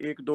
1-2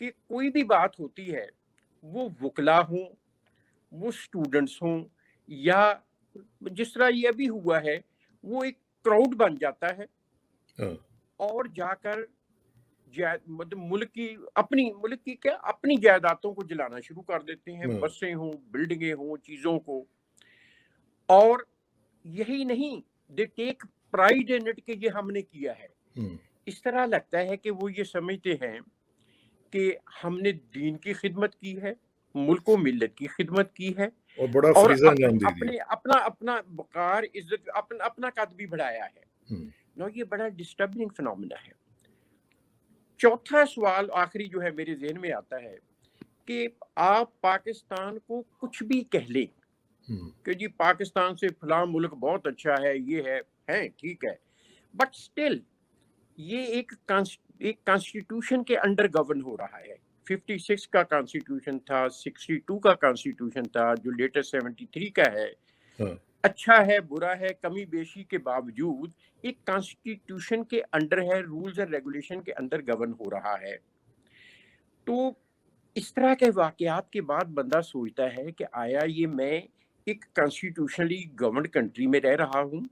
کہ کوئی بھی بات ہوتی ہے وہ وکلا ہوں، وہ اسٹوڈنٹس ہوں، یا جس طرح یہ ابھی ہوا ہے وہ ایک کراؤڈ بن جاتا ہے ہاں اور جا کر مطلب ملک کی کیا اپنی جائیدادوں کو جلانا شروع کر دیتے ہیں، ہاں بسیں ہوں، بلڈنگیں ہوں، چیزوں کو. اور یہی نہیں، دے ٹیک پرائڈ ان اٹ کہ یہ ہم نے کیا ہے. ہم، اس طرح لگتا ہے کہ وہ یہ سمجھتے ہیں کہ ہم نے دین کی خدمت کی ہے، ملک و ملت کی خدمت کی ہے، اور بڑا اور فریضہ انجام دے دیا. اپنا وقار، عزت، اپنا قد بھی بڑھایا ہے. ہم، نو یہ بڑا ڈسٹربنگ فنومینا ہے. چوتھا سوال آخری جو ہے میرے ذہن میں آتا ہے کہ آپ پاکستان کو کچھ بھی کہہ لیں ہم، کہ جی پاکستان سے فلاں ملک بہت اچھا ہے، یہ ہے ٹھیک ہے، بٹ اسٹل یہ ایک کانسٹیٹیوشن کے انڈر گورن ہو رہا ہے. 56 کا کانسٹیٹیوشن تھا، 62 کا کانسٹیٹیوشن تھا، جو لیٹسٹ 73 کا ہے. ہاں اچھا ہے، برا ہے، کمی بیشی کے باوجود ایک کانسٹیٹیوشن کے انڈر ہے، رولز اور ریگولیشن کے اندر گورن ہو رہا ہے. تو اس طرح کے واقعات کے بعد بندہ سوچتا ہے کہ آیا یہ میں ایک کانسٹیٹیوشنلی گورنڈ کنٹری میں رہ رہا ہوں،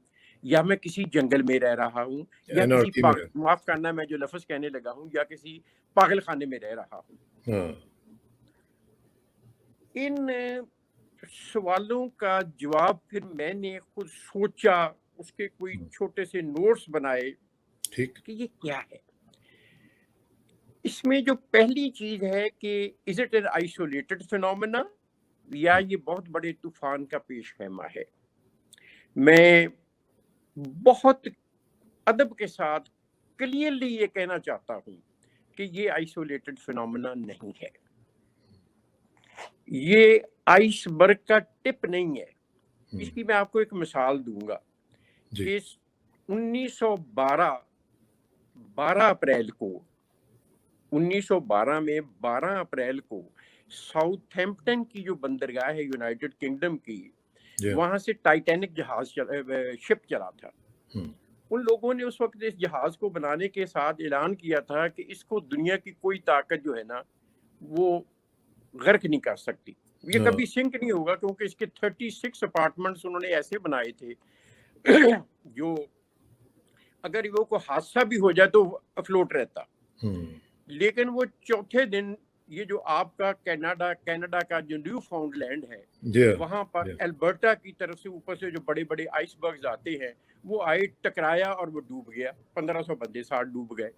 یا میں کسی جنگل میں رہ رہا ہوں، یا کسی انارکی میں. معاف کرنا میں جو لفظ کہنے لگا ہوں، یا کسی پاگل خانے میں رہ رہا ہوں. ہاں ان سوالوں کا جواب پھر میں نے خود سوچا، اس کے کوئی چھوٹے سے نوٹس بنائے ٹھیک. کہ یہ کیا ہے. اس میں جو پہلی چیز ہے کہ is it an isolated phenomena, یا یہ بہت بڑے طوفان کا پیش خیمہ ہے. میں بہت ادب کے ساتھ کلیئرلی یہ کہنا چاہتا ہوں کہ یہ آئسولیٹڈ فینومینا نہیں ہے، یہ آئس برگ کا ٹپ نہیں ہے. اس کی میں آپ کو ایک مثال دوں گا جی. کہ 1912 اپریل کو 1912 میں 12 اپریل کو ساؤتھ ہیمپٹن کی جو بندرگاہ ہے یونائٹڈ کنگڈم کی، جی. وہاں سے ٹائٹینک شپ چلا تھا. ہم، ان لوگوں نے اس وقت اس جہاز کو بنانے کے ساتھ اعلان کیا تھا کہ اس کو دنیا کی کوئی طاقت جو ہے نا وہ غرق نہیں کر سکتی، یہ ہاں کبھی سنک نہیں ہوگا، کیونکہ اس کے 36 اپارٹمنٹس انہوں نے ایسے بنائے تھے جو اگر وہ کوئی حادثہ بھی ہو جائے تو افلوٹ رہتا. ہم، لیکن وہ چوتھے دن یہ جو آپ کا کینیڈا کا جو نیو فاؤنڈ لینڈ ہے، جی. وہاں پر جی. البرٹا کی طرف سے اوپر سے جو بڑے بڑے آئس برگز آتے ہیں، وہ آئے، ٹکرایا اور وہ ڈوب گیا. 1500 بندے ساتھ ڈوب گئے.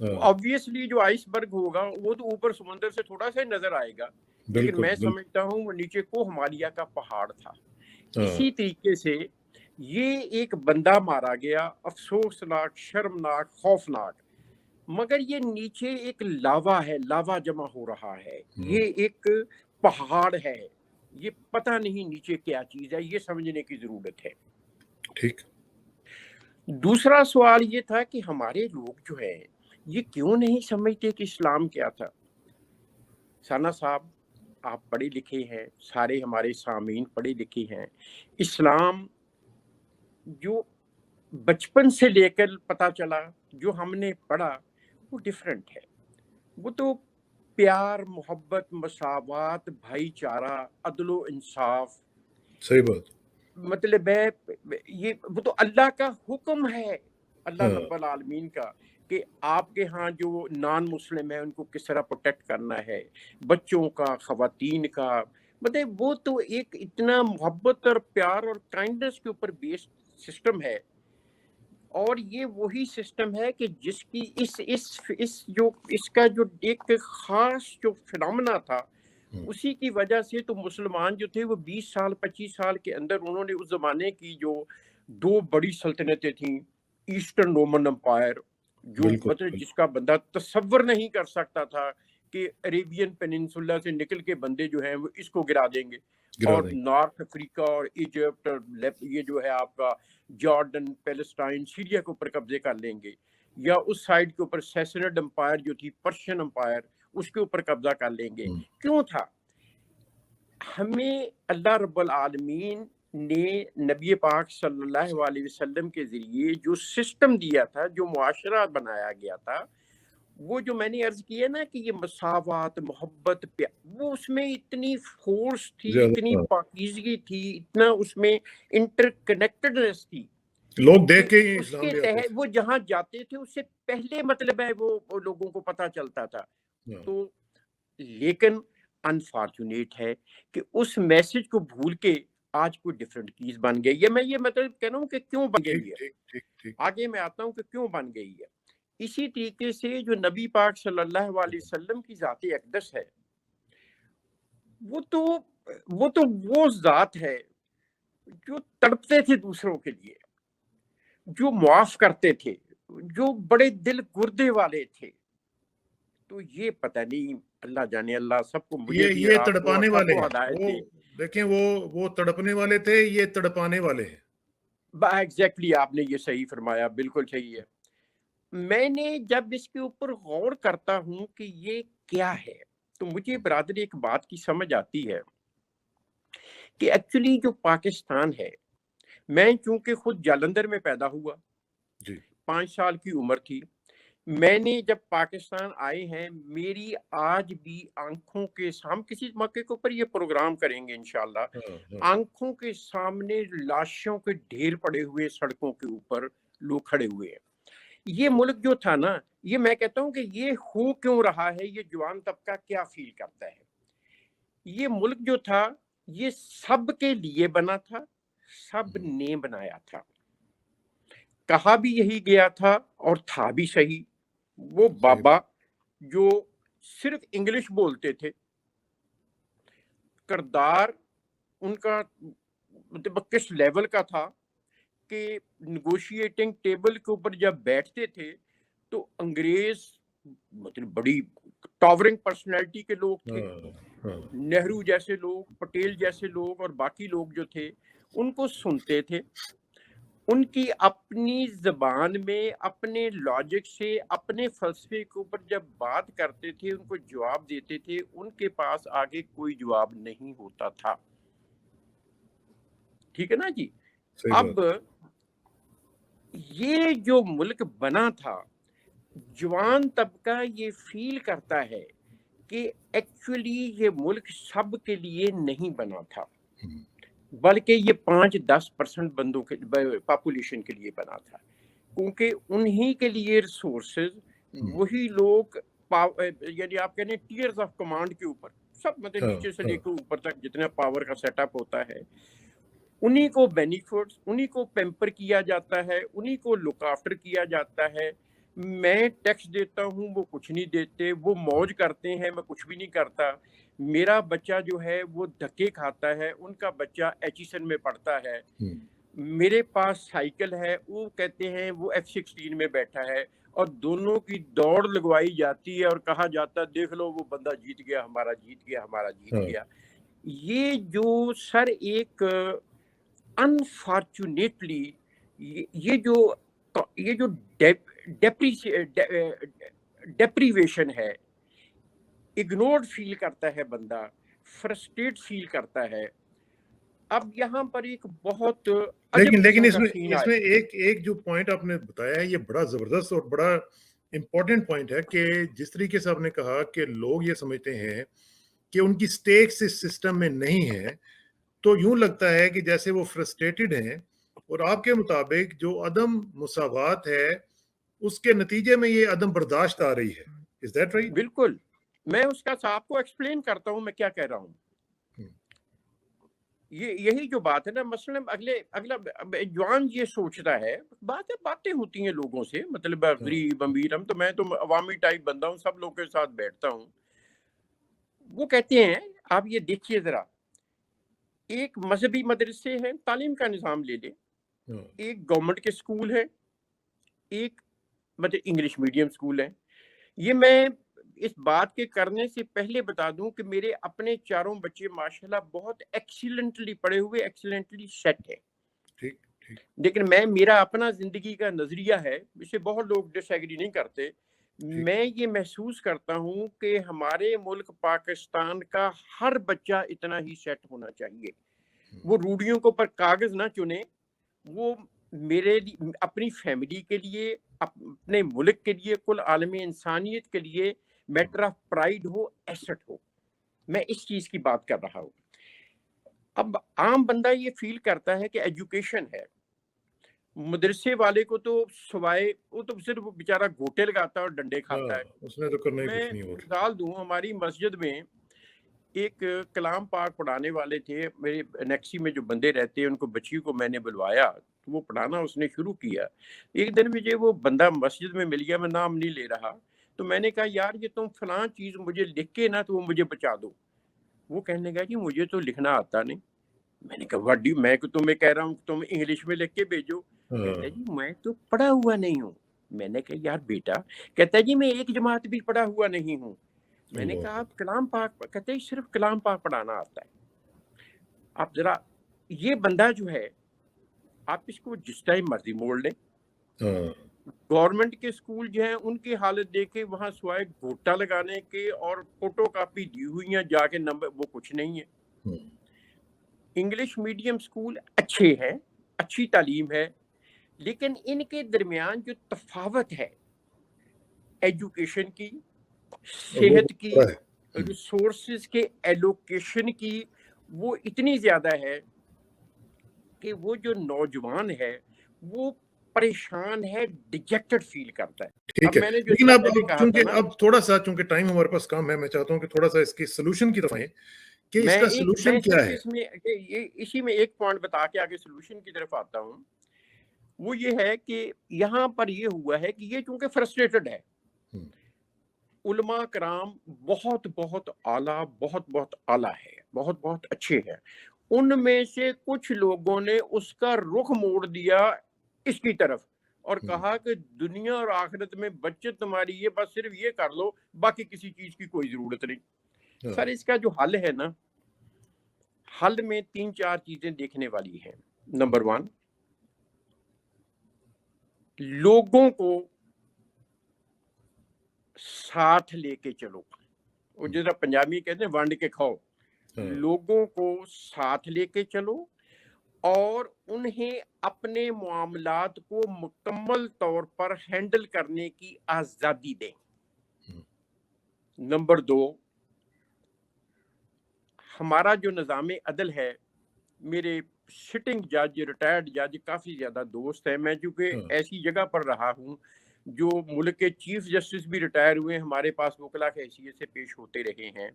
ہاں آبویسلی جو آئس برگ ہوگا وہ تو اوپر سمندر سے تھوڑا سا نظر آئے گا، لیکن میں بالکل. سمجھتا ہوں وہ نیچے کوہ ہمالیہ کا پہاڑ تھا. ہاں اسی طریقے سے یہ ایک بندہ مارا گیا، افسوسناک، شرمناک، خوفناک، مگر یہ نیچے ایک لاوا ہے، لاوا جمع ہو رہا ہے، یہ ایک پہاڑ ہے، یہ پتہ نہیں نیچے کیا چیز ہے، یہ سمجھنے کی ضرورت ہے. ٹھیک. دوسرا سوال یہ تھا کہ ہمارے لوگ جو ہے یہ کیوں نہیں سمجھتے کہ اسلام کیا تھا. ثنا صاحب آپ پڑھے لکھے ہیں، سارے ہمارے سامعین پڑھے لکھے ہیں. اسلام جو بچپن سے لے کر پتہ چلا، جو ہم نے پڑھا، وہ ڈیفرنٹ ہے. وہ تو پیار، محبت، مساوات، بھائی چارہ، عدل و انصاف، صحیح بات. مطلب ہے یہ وہ تو اللہ کا حکم ہے، اللہ ہاں رب العالمین کا، کہ آپ کے ہاں جو نان مسلم ہیں ان کو کس طرح پروٹیکٹ کرنا ہے، بچوں کا، خواتین کا. مطلب وہ تو ایک اتنا محبت اور پیار اور کائنڈنس کے اوپر بیسڈ سسٹم ہے. اور یہ وہی سسٹم ہے کہ جس کی اس کا جو ایک خاص جو فنامنا تھا، اسی کی وجہ سے تو مسلمان جو تھے وہ 20 سال 25 سال کے اندر انہوں نے اس زمانے کی جو 2 بڑی سلطنتیں تھیں، ایسٹرن رومن امپائر، جو بالکل. مطلب جس کا بندہ تصور نہیں کر سکتا تھا کہ عریبین پیننسولا سے نکل کے بندے جو ہیں وہ اس کو گرا دیں گے، گرا اور دیں گے. نارتھ افریقہ اور ایجپٹ اور یہ جو ہے آپ کا جارڈن، پیلسٹائن، سیریا کے اوپر قبضے کر لیں گے، یا اس سائڈ کے اوپر سیسنڈ امپائر جو تھی، پرشین امپائر، اس کے اوپر قبضہ کر لیں گے. کیوں تھا؟ ہمیں اللہ رب العالمین نے نبی پاک صلی اللہ علیہ وسلم کے ذریعے جو سسٹم دیا تھا، جو معاشرہ بنایا گیا تھا، وہ جو میں نے عرض کیا نا کہ یہ مساوات، محبت، وہ اس میں اتنی فورس تھی، اتنی زیادہ پاکیزگی تھی، اتنا اس میں انٹر کنیکٹڈنس تھی لوگ کہ دیکھ کے ہی اس اسلام کے لے آتے تحت وہ جہاں جاتے تھے اس سے پہلے مطلب ہے وہ لوگوں کو پتہ چلتا تھا. تھے. تو لیکن انفارچونیٹ ہے کہ اس میسج کو بھول کے آج کوئی ڈفرینٹ چیز بن گئی ہے. میں یہ مطلب کہہ رہا ہوں کہ کیوں بن ٹھیک گئی ہے، ٹھیک ٹھیک ٹھیک. آگے میں آتا ہوں کہ کیوں بن گئی ہے. اسی طریقے سے جو نبی پاک صلی اللہ علیہ وسلم کی ذات اقدس ہے، وہ ذات ہے جو تڑپتے تھے دوسروں کے لیے، جو معاف کرتے تھے، جو بڑے دل گردے والے تھے. تو یہ پتہ نہیں، اللہ جانے، اللہ سب کو، مجھے بھی اور یہ آپ کو اور تڑپانے سب والے کو ہیں ہدایت وہ. دے. دیکھیں وہ تڑپنے والے تھے، یہ تڑپانے والے ہیں. ایگزیکٹلی آپ نے یہ صحیح فرمایا، بالکل صحیح ہے. میں نے جب اس کے اوپر غور کرتا ہوں کہ یہ کیا ہے تو مجھے برادری ایک بات کی سمجھ آتی ہے کہ ایکچولی جو پاکستان ہے، میں چونکہ خود جالندھر میں پیدا ہوا، جی 5 سال کی عمر تھی. میں نے جب پاکستان آئے ہیں، میری آج بھی آنکھوں کے ہم کسی موقع کے اوپر یہ پروگرام کریں گے انشاءاللہ، ہاں ہاں. آنکھوں کے سامنے لاشوں کے ڈھیر پڑے ہوئے سڑکوں کے اوپر لوگ کھڑے ہوئے ہیں. یہ ملک جو تھا نا، یہ میں کہتا ہوں کہ یہ ہو کیوں رہا ہے، یہ جوان طبقہ کیا فیل کرتا ہے. یہ ملک جو تھا یہ سب کے لیے بنا تھا، سب نے بنایا تھا. کہا بھی یہی گیا تھا اور تھا بھی صحیح. وہ بابا جو صرف انگلش بولتے تھے، کردار ان کا مطلب کس لیول کا تھا کہ نیگوشیٹنگ ٹیبل کے اوپر جب بیٹھتے تھے تو انگریز مطلب بڑی ٹاورنگ پرسنالٹی کے لوگ تھے، نہرو جیسے لوگ، پٹیل جیسے لوگ اور باقی لوگ جو تھے ان کو سنتے تھے. ان کی اپنی زبان میں، اپنے لاجک سے، اپنے فلسفے کے اوپر جب بات کرتے تھے، ان کو جواب دیتے تھے، ان کے پاس آگے کوئی جواب نہیں ہوتا تھا. ٹھیک ہے نا جی. اب یہ جو ملک بنا تھا، جوان طبقہ یہ فیل کرتا ہے کہ ایکچولی یہ ملک سب کے لیے نہیں بنا تھا، بلکہ یہ 5-10% بندوں کے پاپولیشن کے لیے بنا تھا، کیونکہ انہی کے لیے ریسورسز، وہی لوگ یعنی آپ کہنے ٹیئرز آف کمانڈ کے اوپر سب مطلب نیچے سے لے کے اوپر تک جتنا پاور کا سیٹ اپ ہوتا ہے، انہی کو بینیفٹس، انہی کو پیمپر کیا جاتا ہے، انہی کو لک آفٹر کیا جاتا ہے. میں ٹیکس دیتا ہوں، وہ کچھ نہیں دیتے، وہ موج کرتے ہیں، میں کچھ بھی نہیں کرتا. میرا بچہ جو ہے وہ دھکے کھاتا ہے، ان کا بچہ ایچیسن میں پڑھتا ہے. میرے پاس سائیکل ہے، وہ کہتے ہیں وہ F-16 میں بیٹھا ہے، اور دونوں کی دوڑ لگوائی جاتی ہے اور کہا جاتا ہے دیکھ لو وہ بندہ جیت گیا، ہمارا جیت گیا، ہمارا جیت گیا. یہ جو سر ایک انفارچونیٹلی یہ جو ڈیپریویشن ہے، اگنورڈ فیل کرتا ہے بندہ، فرسٹریٹ فیل کرتا ہے. اب یہاں پر ایک بہت عجب لیکن قسم اس کا میں سین آیا. ایک جو پوائنٹ آپ نے بتایا ہے یہ بڑا زبردست اور بڑا امپورٹنٹ پوائنٹ ہے کہ جس طریقے سے آپ نے کہا کہ لوگ یہ سمجھتے ہیں کہ ان کی سٹیکس اس سسٹم میں نہیں ہے، تو یوں لگتا ہے کہ جیسے وہ فرسٹریٹڈ ہیں، اور آپ کے مطابق جو عدم مساوات ہے اس کے نتیجے میں یہ عدم برداشت آ رہی ہے. Is that right? بالکل. میں اس کا آپ کو ایکسپلین کرتا ہوں میں کیا کہہ رہا ہوں. یہی جو بات ہے نا، مثلا اگلا جوان یہ سوچتا ہے، باتیں ہوتی ہیں لوگوں سے، مطلب غریب امیر، ہم تو میں تو عوامی ٹائپ بندہ ہوں، سب لوگوں کے ساتھ بیٹھتا ہوں. وہ کہتے ہیں آپ یہ دیکھیے ذرا، ایک مذہبی مدرسے ہیں، تعلیم کا نظام لے لیں، ایک گورنمنٹ کے سکول ہے، ایک مطلب انگلش میڈیم سکول ہے. یہ میں اس بات کے کرنے سے پہلے بتا دوں کہ میرے اپنے چاروں بچے ماشاءاللہ بہت ایکسیلنٹلی پڑھے ہوئے، ایکسیلنٹلی سیٹ ہے. لیکن میرا اپنا زندگی کا نظریہ ہے، اسے بہت لوگ ڈس ایگری نہیں کرتے. میں یہ محسوس کرتا ہوں کہ ہمارے ملک پاکستان کا ہر بچہ اتنا ہی سیٹ ہونا چاہیے. وہ روڑیوں کو پر کاغذ نہ چنے، وہ میرے اپنی فیملی کے لیے، اپنے ملک کے لیے، کل عالم انسانیت کے لیے میٹر آف پرائڈ ہو، ایسٹ ہو. میں اس چیز کی بات کر رہا ہوں. اب عام بندہ یہ فیل کرتا ہے کہ ایجوکیشن ہے، مدرسے والے کو تو سوائے وہ تو صرف بیچارہ گھوٹے لگاتا ہے اور ڈنڈے کھاتا ہے. اس نے تو کرنا ہی میں کچھ نہیں. اور مثال دوں، ہماری مسجد میں ایک کلام پاک پڑھانے والے تھے، میرے نیکسی میں جو بندے رہتے ہیں ان کو بچیوں کو میں نے بلوایا تو وہ پڑھانا اس نے شروع کیا. ایک دن مجھے وہ بندہ مسجد میں مل گیا، میں نام نہیں لے رہا، تو میں نے کہا یار یہ تم فلاں چیز مجھے لکھ کے نا تو وہ مجھے بچا دو. وہ کہنے لگا جی مجھے تو لکھنا آتا نہیں. میں نے کہا واٹ ڈو، میں تمہیں کہہ رہا ہوں تم انگلش میں لکھ کے بھیجو. کہتا ہے جی میں تو پڑھا ہوا نہیں ہوں. میں نے کہا یار بیٹا، کہتا ہے جی میں ایک جماعت بھی پڑھا ہوا نہیں ہوں. میں نے کہا آپ کلام پاک، کہتے ہیں صرف کلام پاک پڑھانا آتا ہے. آپ ذرا یہ بندہ جو ہے، آپ اس کو جس ٹائم مرضی موڑ لیں. گورنمنٹ کے اسکول جو ہیں ان کی حالت دیکھیں، وہاں سوائے گھوٹا لگانے کے اور فوٹو کاپی دی ہوئی ہیں جا کے نمبر، وہ کچھ نہیں ہے. انگلش میڈیم اسکول اچھے ہیں، اچھی تعلیم ہے، لیکن ان کے درمیان جو تفاوت ہے ایجوکیشن کی، صحت کی، ریسورسز کے ایلوکیشن کی، وہ اتنی زیادہ ہے کہ وہ جو نوجوان ہے وہ پریشان ہے، ڈیجیکٹڈ فیل کرتا ہے. ٹھیک ہے، میں نے جو لیکن اب کہا تھا چونکہ نا، اب تھوڑا سا چونکہ ٹائم ہمارے پاس کم ہے، میں چاہتا ہوں کہ تھوڑا سا اس کی سولوشن کی طرف آئیں کہ اس کا سولوشن کیا ہے. اس میں اسی میں ایک پوائنٹ بتا کے آگے سولوشن کی طرف آتا ہوں. وہ یہ ہے کہ یہاں پر یہ ہوا ہے کہ یہ چونکہ فرسٹریٹڈ ہے، علماء کرام بہت بہت اعلیٰ، بہت بہت اعلیٰ ہے، بہت بہت اچھے ہیں. ان میں سے کچھ لوگوں نے اس کا رخ موڑ دیا اس کی طرف اور کہا کہ دنیا اور آخرت میں بچت تمہاری یہ بس صرف یہ کر لو، باقی کسی چیز کی کوئی ضرورت نہیں. سر اس کا جو حل ہے نا، حل میں 3-4 چیزیں دیکھنے والی ہیں. نمبر 1، لوگوں کو ساتھ لے کے چلو. وہ جیسا پنجابی کہتے ہیں وانڈ کے کھاؤ. لوگوں کو ساتھ لے کے چلو اور انہیں اپنے معاملات کو مکمل طور پر ہینڈل کرنے کی آزادی دیں. نمبر 2، ہمارا جو نظام عدل ہے، میرے سٹنگ جج، ریٹائرڈ جج کافی زیادہ دوست ہیں. میں چونکہ ایسی جگہ پر رہا ہوں جو ملک کے چیف جسٹس بھی ریٹائر ہوئے، ہمارے پاس وکلا کی حیثیت سے پیش ہوتے رہے ہیں.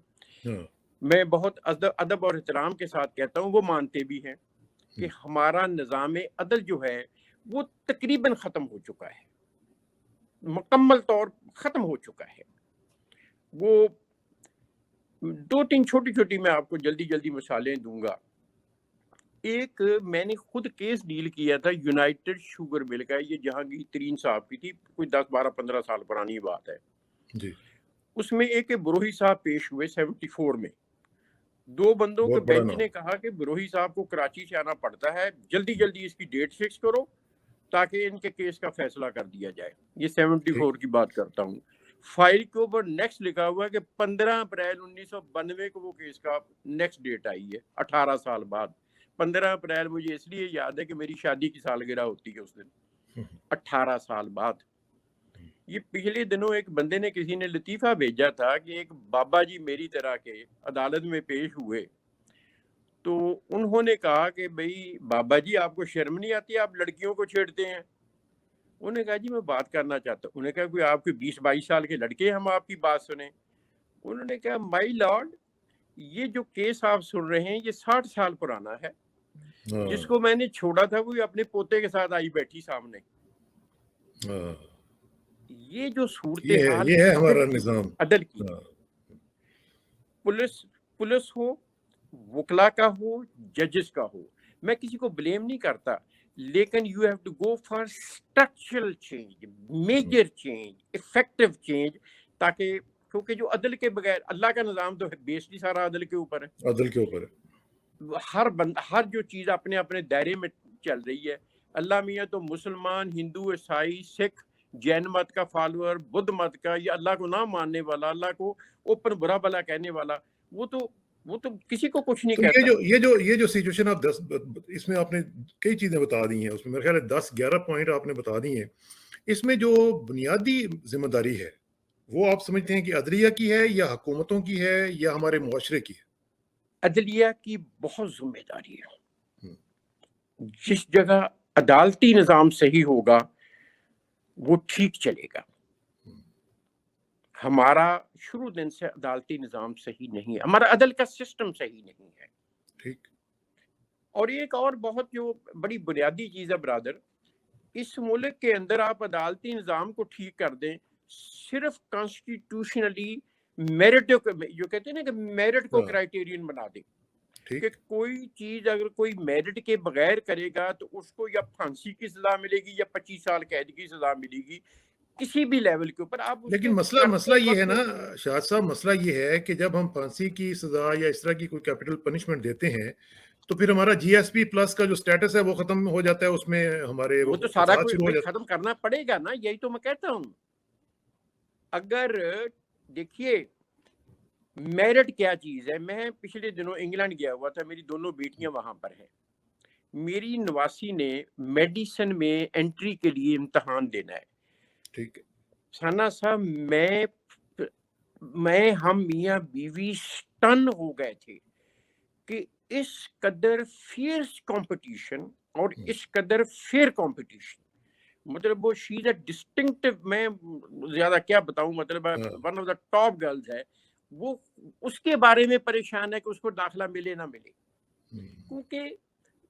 میں بہت ادب اور احترام کے ساتھ کہتا ہوں، وہ مانتے بھی ہیں کہ ہمارا نظام عدل جو ہے وہ تقریباً ختم ہو چکا ہے، مکمل طور ختم ہو چکا ہے. وہ 2-3 چھوٹی چھوٹی میں آپ کو جلدی مثالیں دوں گا. ایک میں نے خود کیس ڈیل کیا تھا یونائٹڈ شوگر مل کا، یہ جہانگیر ترین صاحب کی تھی، کوئی 10-12-15 سال پرانی بات ہے. اس میں ایک بروہی صاحب پیش ہوئے 74 میں. 2 بندوں کے بینچ نے کہا کہ بروہی صاحب کو کراچی سے آنا پڑتا ہے، جلدی اس کی ڈیٹ فکس کرو تاکہ ان کے کیس کا فیصلہ کر دیا جائے. یہ 74 کی بات کرتا ہوں. فائل کے اوپر نیکسٹ لکھا ہوا ہے کہ 15 اپریل 1992 کو وہ کیس کا نیکسٹ ڈیٹ آئی ہے، 18 سال بعد. 15 اپریل مجھے اس لیے یاد ہے کہ میری شادی کی سالگرہ ہوتی ہے اس دن، 18 سال بعد. یہ پچھلے دنوں ایک بندے نے، کسی نے لطیفہ بھیجا تھا کہ ایک بابا جی میری طرح کے عدالت میں پیش ہوئے تو انہوں نے کہا کہ بھئی بابا جی آپ کو شرم نہیں آتی، آپ لڑکیوں کو چھیڑتے ہیں؟ انہوں نے کہا جی میں بات کرنا چاہتا ہوں. انہوں نے کہا کوئی آپ کے 20-22 سال کے لڑکے ہم آپ کی بات سنیں؟ انہوں نے کہا مائی لارڈ، یہ جو کیس آپ سن رہے ہیں یہ 60 سال پرانا ہے. جس کو میں نے چھوڑا تھا وہ اپنے پوتے کے ساتھ آئی بیٹھی سامنے. یہ جو صورتحال یہ ہے ہمارا نظام عدل کی، پولیس ہو، وکلا کا ہو، ججز کا ہو، میں کسی کو بلیم نہیں کرتا، لیکن you have to go for structural change, major change, effective change, تاکہ کیونکہ جو عدل کے بغیر، اللہ کا نظام تو بیسڈ سارا عدل کے اوپر ہے. عدل کے اوپر ہے. ہر جو چیز اپنے اپنے دائرے میں چل رہی ہے. اللہ میاں تو مسلمان، ہندو، عیسائی، سکھ، جین مت کا فالوور، بدھ مت کا، یا اللہ کو نہ ماننے والا، اللہ کو اوپن برا بلا کہنے والا، وہ تو کسی کو کچھ نہیں کہتا. یہ جو سچویشن آپ اس میں آپ نے کئی چیزیں بتا دی ہیں، اس میں میرے خیال ہے 10-11 پوائنٹ آپ نے بتا دی ہیں اس میں جو بنیادی ذمہ داری ہے وہ آپ سمجھتے ہیں کہ عدلیہ کی ہے یا حکومتوں کی ہے یا ہمارے معاشرے کی ہے؟ عدلیہ کی بہت ذمہ داری ہے. ہم، جس جگہ عدالتی نظام صحیح ہوگا وہ ٹھیک چلے گا. ہم، ہمارا شروع دن سے عدالتی نظام صحیح نہیں ہے, ہمارا عدل کا سسٹم صحیح نہیں ہے. ٹھیک. اور ایک اور بہت جو بڑی بنیادی چیز ہے برادر, اس ملک کے اندر آپ عدالتی نظام کو ٹھیک کر دیں صرف کانسٹیٹیوشنلی میرٹ جو کہتے ہیں نا کہ میرٹ کو ہاں کرائٹیرین بنا دیں ٹھیک. کہ کوئی چیز اگر کوئی میرٹ کے بغیر کرے گا تو اس کو یا پھانسی کی سزا ملے گی یا 25 سال قید کی سزا ملے گی کسی بھی لیول کے اوپر. آپ اس لیکن کے مسئلہ کرتے یہ ہے نا وقت شاہد صاحب, مسئلہ یہ ہے کہ جب ہم پھانسی کی سزا یا اس طرح کی کوئی کیپٹل پنشمنٹ دیتے ہیں تو پھر ہمارا جی ایس پی پلس کا جو سٹیٹس ہے وہ ختم ہو جاتا ہے, اس میں ہمارے وہ تو سارا فساد کوئی شروع ہو بھائی جاتا ختم کرنا پڑے گا نا, یہی تو میں کہتا ہوں. اگر دیکھیے میرٹ کیا چیز ہے, میں پچھلے دنوں انگلینڈ گیا ہوا تھا, میری دونوں بیٹیاں وہاں پر ہیں. میری نواسی نے میڈیسن میں انٹری کے لیے امتحان دینا ہے. ٹھیک ہے. ثنا صاحب ہم میاں بیوی سٹن ہو گئے تھے کہ اس قدر فیئرس کمپٹیشن اور اس قدر فیئر کمپٹیشن, مطلب وہ شیز اے ڈسٹنکٹو, میں زیادہ کیا بتاؤں, مطلب one of the top girls ہے, وہ اس کے بارے میں پریشان ہے کہ اس کو داخلہ ملے نہ ملے, کیونکہ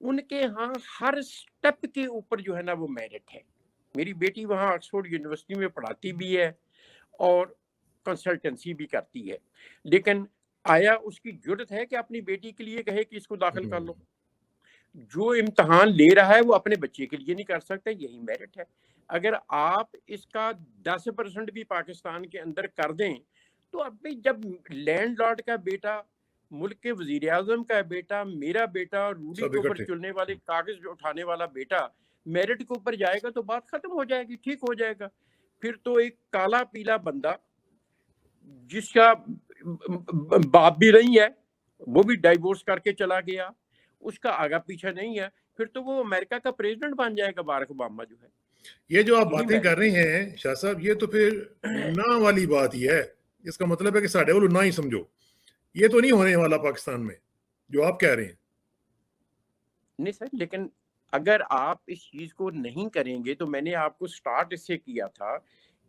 ان کے ہاں ہر سٹیپ کے اوپر جو ہے نا وہ میرٹ ہے. میری بیٹی وہاں آکسفورڈ یونیورسٹی میں پڑھاتی بھی ہے اور کنسلٹنسی بھی کرتی ہے, لیکن آیا اس کی جرت ہے کہ اپنی بیٹی کے لیے کہے کہ اس کو داخل کر لو؟ جو امتحان لے رہا ہے وہ اپنے بچے کے لیے نہیں کر سکتا, یہی میرٹ ہے. اگر آپ اس کا 10% بھی پاکستان کے اندر کر دیں تو اب جب لینڈ لارڈ کا بیٹا, ملک کے وزیر اعظم کا بیٹا, میرا بیٹا, روڈی کے اوپر چلنے والے کاغذ اٹھانے والا بیٹا میرٹ کے اوپر جائے گا تو بات ختم ہو جائے گی, ٹھیک ہو جائے گا. پھر تو ایک کالا پیلا بندہ جس کا باپ بھی نہیں ہے, وہ بھی ڈائیورس کر کے چلا گیا, اس کا آگا پیچھا نہیں ہے, پھر تو وہ امریکہ کا پریزیڈنٹ بن جائے گا بارک اوباما جو ہے. یہ جو آپ باتیں کر رہے ہیں شاہ صاحب, یہ تو پھر نہ والی بات ہی ہے. اس کا مطلب ہے کہ ساڈے والوں نہ ہی سمجھو, یہ تو نہیں ہونے والا پاکستان میں جو آپ کہہ رہے ہیں. نہیں سر, لیکن اگر آپ اس چیز کو نہیں کریں گے تو میں نے آپ کو سٹارٹ اس سے کیا تھا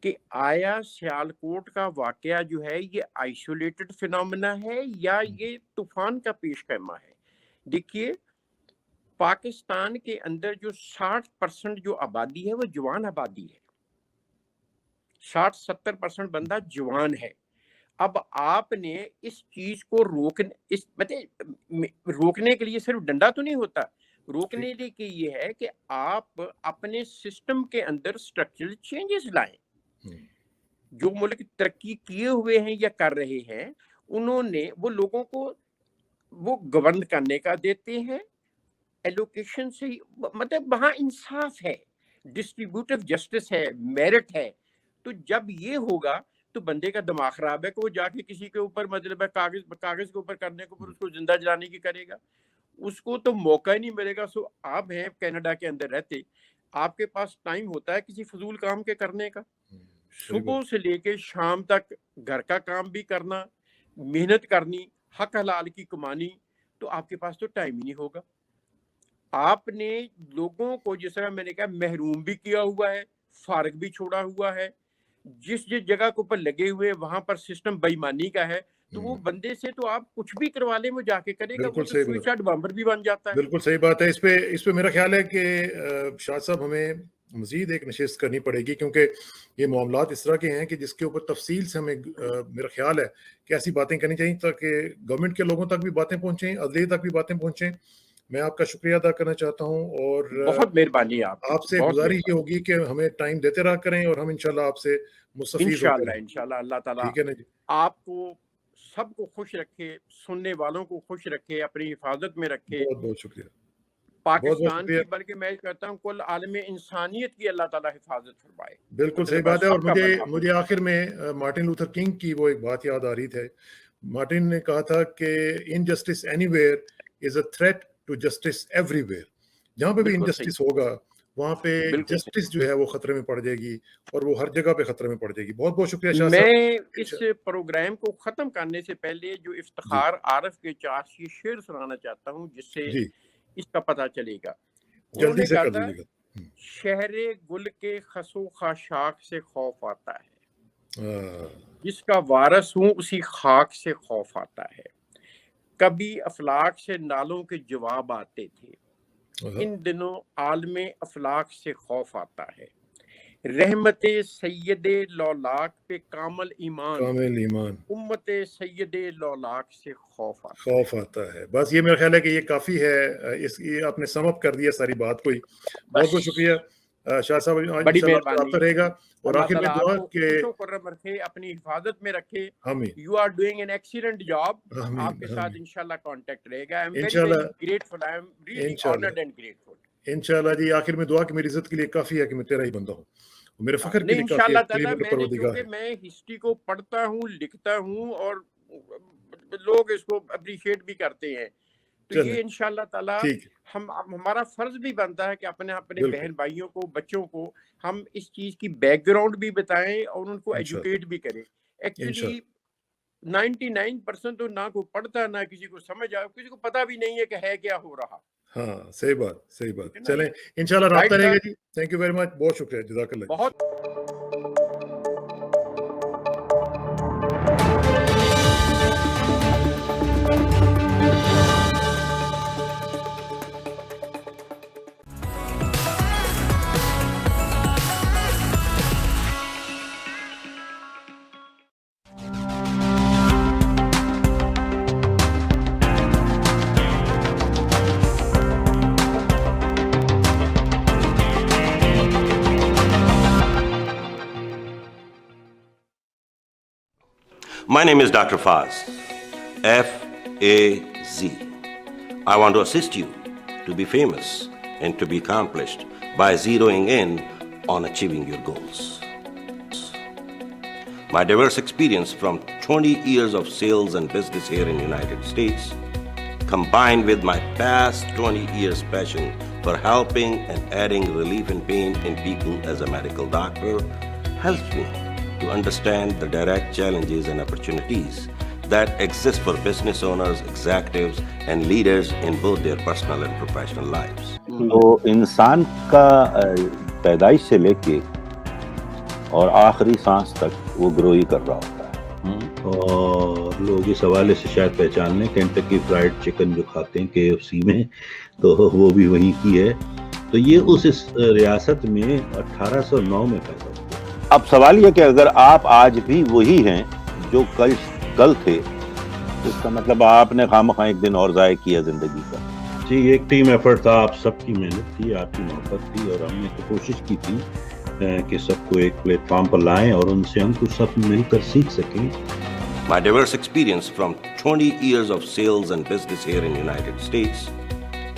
کہ آیا سیالکوٹ کا واقعہ جو ہے یہ آئسولیٹڈ فینومینا ہے یا یہ طوفان کا پیش خیمہ ہے. دیکھیے پاکستان کے اندر جو 60% جو آبادی ہے وہ جوان آبادی ہے, 60-70% بندہ جوان ہے. اب آپ نے اس چیز کو روکنے کے لیے صرف ڈنڈا تو نہیں ہوتا, روکنے کے یہ ہے کہ آپ اپنے سسٹم کے اندر سٹرکچرل چینجز لائیں. جو ملک ترقی کیے ہوئے ہیں یا کر رہے ہیں انہوں نے وہ لوگوں کو وہ گورن کرنے کا دیتے ہیں, ایلوکیشن سے, مطلب وہاں انصاف ہے, ڈسٹریبیوٹیو جسٹس ہے, میرٹ ہے. تو جب یہ ہوگا تو بندے کا دماغ خراب ہے کہ وہ جا کے کسی کے اوپر مطلب ہے کاغذ کے اوپر کرنے کے اوپر اس کو زندہ جلانے کی کرے گا, اس کو تو موقع ہی نہیں ملے گا. سو آپ ہیں کینیڈا کے اندر رہتے, آپ کے پاس ٹائم ہوتا ہے کسی فضول کام کے کرنے کا, صبح سے لے کے شام تک گھر کا کام بھی کرنا, محنت کرنی, حق حلال کی کمانی, تو آپ کے پاس تو ٹائم ہی نہیں ہوگا. آپ نے لوگوں کو جس طرح میں نے کہا محروم بھی کیا ہوا ہے, فارغ بھی چھوڑا ہوا ہے. جس جگہ کے اوپر لگے ہوئے وہاں پر سسٹم بے ایمانی کا ہے, تو وہ بندے سے تو آپ کچھ بھی کروا لیں وہ جا کے کرے گا, وہ تو سوئسائڈ بامبر بھی بن جاتا ہے. بالکل صحیح بات ہے. اس پہ میرا خیال ہے کہ شاہ صاحب ہمیں مزید ایک نشست کرنی پڑے گی, کیونکہ یہ معاملات اس طرح کے ہیں کہ جس کے اوپر تفصیل سے ہمیں میرا خیال ہے کہ ایسی باتیں کرنی چاہیے تاکہ گورنمنٹ کے لوگوں تک بھی باتیں پہنچیں, عدلیہ تک بھی باتیں پہنچیں. میں آپ کا شکریہ ادا کرنا چاہتا ہوں, اور بہت مہربانی آپ سے گزارش یہ ہوگی کہ ہمیں ٹائم دیتے رہا کریں, اور ہم انشاءاللہ آپ سے مستفیض ہوتے رہیں. انشاءاللہ اللہ تعالیٰ ٹھیک ہے نا جی, آپ کو سب کو خوش رکھے, سننے والوں کو خوش رکھے, اپنی حفاظت میں رکھے. بہت بہت شکریہ. پاکستان کی بلکہ میں کہتا ہوں کل عالم انسانیت کی اللہ تعالیٰ حفاظت فرمائے. بالکل صحیح بات ہے. اور مجھے آخر میں مارٹن لوتھر کنگ کی وہ ایک بات یاد آ رہی تھی. مارٹن نے کہا تھا کہ injustice anywhere is a threat to justice everywhere. جہاں پہ بھی انجسٹس ہوگا وہاں پہ بالکل جسٹس جو ہے وہ خطرے میں پڑ جائے گی اور وہ ہر جگہ پہ خطرے میں پڑ جائے گی. بہت بہت شکریہ شاہ صاحب. میں اس پروگرام کو ختم کرنے سے پہلے جو افتخار عارف کے 4 یہ شعر سنانا چاہتا ہوں جس سے جی اس کا پتہ چلے گا. انہوں جلدی نے سے کہا کر تھا دیجیے گا. شہر گل کے خسو خاشاک سے خوف آتا ہے، جس کا وارث ہوں اسی خاک سے خوف آتا ہے. کبھی افلاک سے نالوں کے جواب آتے تھے، ان دنوں عالم افلاک سے خوف آتا ہے. رحمت سید لولاک پہ کامل ایمان، کامل ایمان امت سید لولاک سے خوف آتا خوف آتا ہے. بس یہ میرا خیال ہے کہ یہ کافی ہے. یہ آپ نے سم اپ کر دیا ساری بات کو ہی. بہت بہت شکریہ شاہ صاحب. بڑی انشاءاللہ آپ مہربانی. رابطہ رہے گا. اور اللہ آخر میں تعالیٰ دعا آپ کو کہ خوش و خرم رکھے، اپنی حفاظت میں رکھے. آمین you are doing an excellent job. آپ آمین کے ساتھ آمین انشاءاللہ کانٹیکٹ رہے گا. آئی ایم ویری انشاءاللہ very grateful. I am really انشاءاللہ آنرڈ اینڈ گریٹفل. انشاءاللہ جی. آخر میں دعا کہ میری عزت کے لیے کافی ہے کہ میں تیرا ہی بندہ ہوں. میرے فخر کے نہیں لیے کافی انشاءاللہ ہے تیری تعالیٰ میرا میں نے پروردگار کیونکہ ہے. میں ہسٹری کو پڑھتا ہوں، لکھتا ہوں اور لوگ اس کو اپریشیٹ بھی کرتے ہیں. تو چلیں یہ انشاءاللہ تعالیٰ ٹھیک ہے. ہمارا فرض بھی بنتا ہے کہ اپنے بالکل بہن بھائیوں کو، بچوں کو ہم اس چیز کی بیک گراؤنڈ بھی بتائیں اور ان کو انشاءاللہ ایجوکیٹ بھی کریں. ایکچولی انشاءاللہ 99% تو نہ کوئی پڑھتا نہ کسی کو سمجھ آئے، کسی کو پتہ بھی نہیں ہے کہ ہے کیا ہو رہا. ہاں صحیح بات صحیح ٹھیک بات. ہے نا. چلیں انشاءاللہ رابطہ رائٹ رہے سر. گا جی. Thank you very much. بہت شکریہ. جزاک اللہ. بہت My name is Dr. Faz, F-A-Z. I want to assist you to be famous and to be accomplished by zeroing in on achieving your goals. My diverse experience from 20 years of sales and business here in the United States, combined with my past 20 years passion for helping and adding relief and pain in people as a medical doctor, helps me to understand the direct challenges and opportunities that exist for business owners, executives, and leaders in both their personal and professional lives. تو انسان کا پیدائش سے لے کے اور آخری سانس تک وہ گرو ہی کر رہا ہوتا ہے. اور لوگ اس حوالے سے شاید پہچان لیں کنٹکی فرائیڈ چکن جو کھاتے ہیں KFC میں، تو وہ بھی وہیں کی ہے. تو یہ اس ریاست میں 1809 میں پیدا ہوا. اب سوال یہ کہ اگر آپ آج بھی وہی ہیں جو کل تھے، تو اس کا مطلب آپ نے خواہ ایک دن اور ضائع کیا زندگی کا. جی ایک ٹیم ایفرٹ تھا، آپ سب کی محنت تھی، آپ کی محبت تھی، اور ہم نے تو کوشش کی تھی کہ سب کو ایک پلیٹ فارم پر لائیں اور ان سے ہم کچھ سب مل کر سیکھ سکیں. My diverse experience from 20 years of sales and business here in the United States,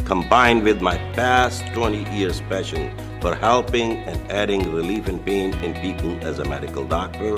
combined with my past 20 years passion for helping and adding relief and pain in people as a medical doctor,